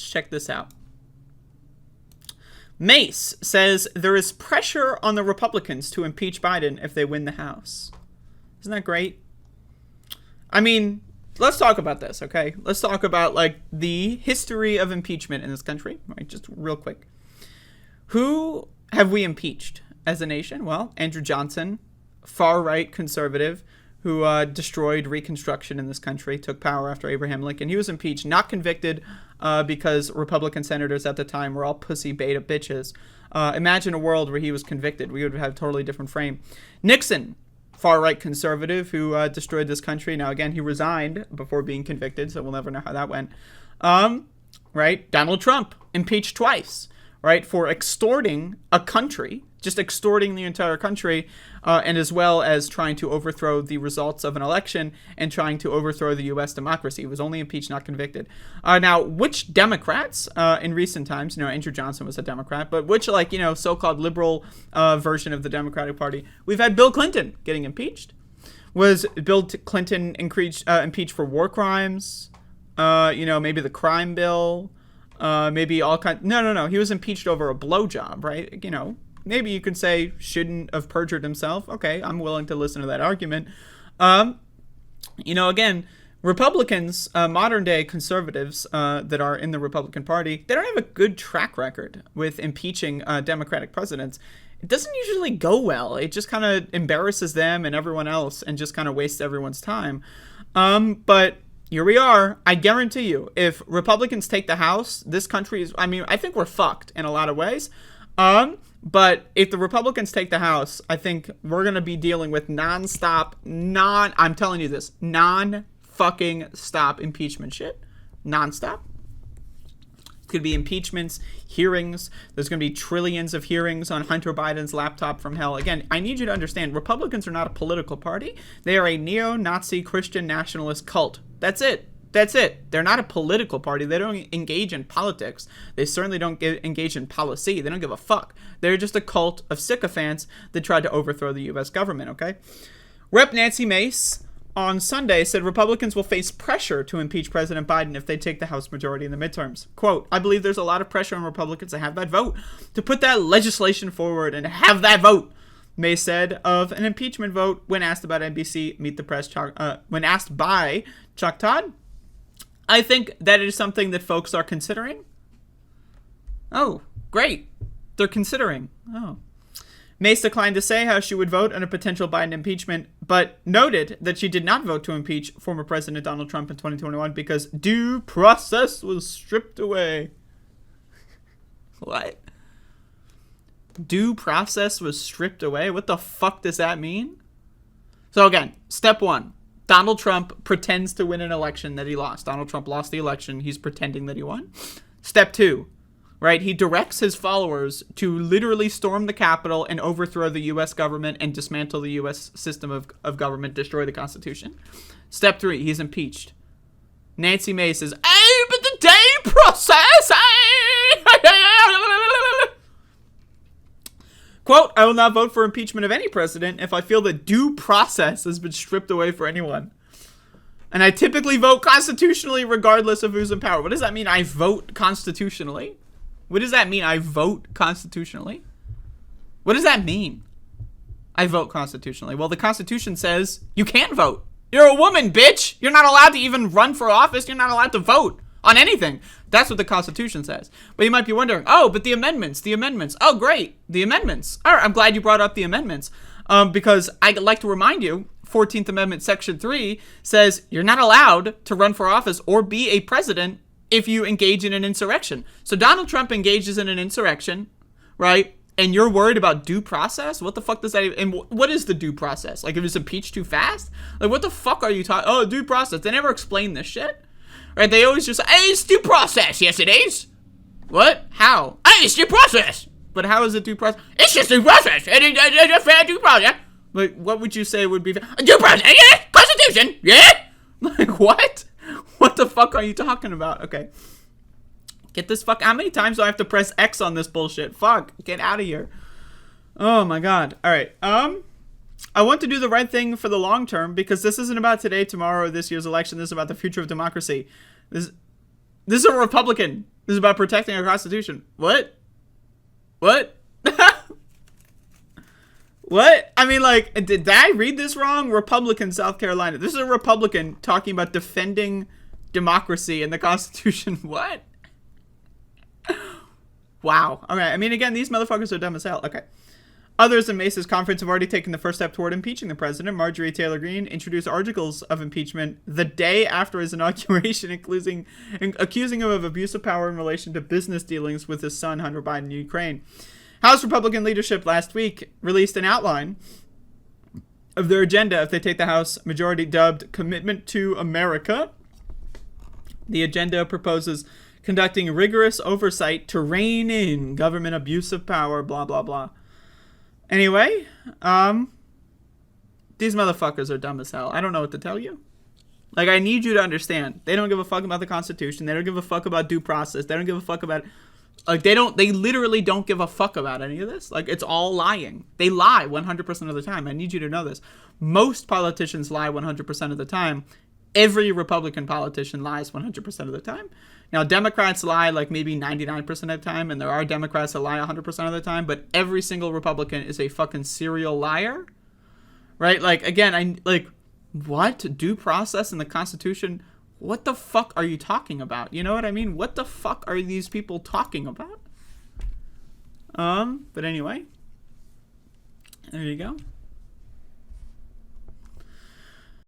Let's check this out. Mace says there is pressure on the Republicans to impeach Biden if they win the House. Isn't that great? I mean, let's talk about this, okay? Let's talk about, like, the history of impeachment in this country, right? Just real quick. Who have we impeached as a nation? Well, Andrew Johnson, far-right conservative, who destroyed Reconstruction in this country, took power after Abraham Lincoln. He was impeached, not convicted, because Republican senators at the time were all pussy beta bitches. Imagine a world where he was convicted. We would have a totally different frame. Nixon, far-right conservative, who destroyed this country. Now, again, he resigned before being convicted, so we'll never know how that went. Right? Donald Trump, impeached twice, right, for extorting a country, just extorting the entire country, and as well as trying to overthrow the results of an election and trying to overthrow the U.S. democracy. He was only impeached, not convicted. Now, which Democrats in recent times, Andrew Johnson was a Democrat, but which, like, so-called liberal version of the Democratic Party? We've had Bill Clinton getting impeached. Was Bill Clinton impeached for war crimes? Maybe the crime bill? Maybe all kinds. No. He was impeached over a blowjob, right? Maybe you could say shouldn't have perjured himself. Okay, I'm willing to listen to that argument. Again, Republicans, modern day conservatives that are in the Republican Party, they don't have a good track record with impeaching Democratic presidents. It doesn't usually go well. It just kind of embarrasses them and everyone else and just kind of wastes everyone's time. But here we are. I guarantee you, if Republicans take the House, this country is, I think we're fucked in a lot of ways. But if the Republicans take the House, I think we're going to be dealing with I'm telling you this, non-fucking stop impeachment shit. Non-stop. It's going to be impeachments, hearings. There's going to be trillions of hearings on Hunter Biden's laptop from hell. Again, I need you to understand, Republicans are not a political party. They are a neo-Nazi Christian nationalist cult. That's it. They're not a political party. They don't engage in politics. They certainly don't engage in policy. They don't give a fuck. They're just a cult of sycophants that tried to overthrow the U.S. government, okay? Rep. Nancy Mace on Sunday said Republicans will face pressure to impeach President Biden if they take the House majority in the midterms. Quote, I believe there's a lot of pressure on Republicans to have that vote, to put that legislation forward and have that vote. Mace said of an impeachment vote when asked about NBC Meet the Press, when asked by Chuck Todd. I think that is something that folks are considering. Oh, great. They're considering. Oh. Mace declined to say how she would vote on a potential Biden impeachment, but noted that she did not vote to impeach former President Donald Trump in 2021 because due process was stripped away. What? Due process was stripped away? What the fuck does that mean? So again, step one. Donald Trump pretends to win an election that he lost. Donald Trump lost the election. He's pretending that he won. Step two, right? He directs his followers to literally storm the Capitol and overthrow the U.S. government and dismantle the U.S. system of government, destroy the Constitution. Step three, he's impeached. Nancy Mace says, hey, but the due process, quote, I will not vote for impeachment of any president if I feel that due process has been stripped away for anyone. And I typically vote constitutionally regardless of who's in power. What does that mean, I vote constitutionally? What does that mean, I vote constitutionally? What does that mean, I vote constitutionally? Well, the Constitution says you can't vote. You're a woman, bitch. You're not allowed to even run for office. You're not allowed to vote on anything. That's what the Constitution says. But you might be wondering, oh, but the amendments. Oh, great. The amendments. All right, I'm glad you brought up the amendments. Because I'd like to remind you, 14th Amendment, Section 3 says you're not allowed to run for office or be a president if you engage in an insurrection. So Donald Trump engages in an insurrection, right? And you're worried about due process? What the fuck does that even... And what is the due process? Like, if it's impeached too fast? Like, what the fuck are you talking... Oh, due process. They never explain this shit. Right? They always just say, hey, it's due process. Yes, it is. What? How? Hey, it's due process. But how is it due process? It's just due process. It's a fair due process. Like, what would you say would be fair? Due process. Yeah. Constitution. Yeah. Like, what? What the fuck are you talking about? Okay. Get this fuck... How many times do I have to press X on this bullshit? Fuck. Get out of here. Oh, my God. All right. I want to do the right thing for the long term because this isn't about today, tomorrow, or this year's election. This is about the future of democracy. This is a Republican. This is about protecting our Constitution. What? What? What? I mean, like, did I read this wrong? Republican South Carolina. This is a Republican talking about defending democracy and the Constitution. What? Wow. Okay. I mean, again, these motherfuckers are dumb as hell. Okay. Others in Mesa's conference have already taken the first step toward impeaching the president. Marjorie Taylor Greene introduced articles of impeachment the day after his inauguration, accusing him of abuse of power in relation to business dealings with his son, Hunter Biden, in Ukraine. House Republican leadership last week released an outline of their agenda if they take the House majority, dubbed Commitment to America. The agenda proposes conducting rigorous oversight to rein in government abuse of power, blah, blah, blah. Anyway, these motherfuckers are dumb as hell. I don't know what to tell you. Like, I need you to understand. They don't give a fuck about the Constitution. They don't give a fuck about due process. They don't give a fuck about... Like, they literally don't give a fuck about any of this. Like, it's all lying. They lie 100% of the time. I need you to know this. Most politicians lie 100% of the time. Every Republican politician lies 100% of the time. Now, Democrats lie like maybe 99% of the time, and there are Democrats that lie 100% of the time, but every single Republican is a fucking serial liar. Right? Like, again, what? Due process in the Constitution? What the fuck are you talking about? You know what I mean? What the fuck are these people talking about? But anyway, there you go.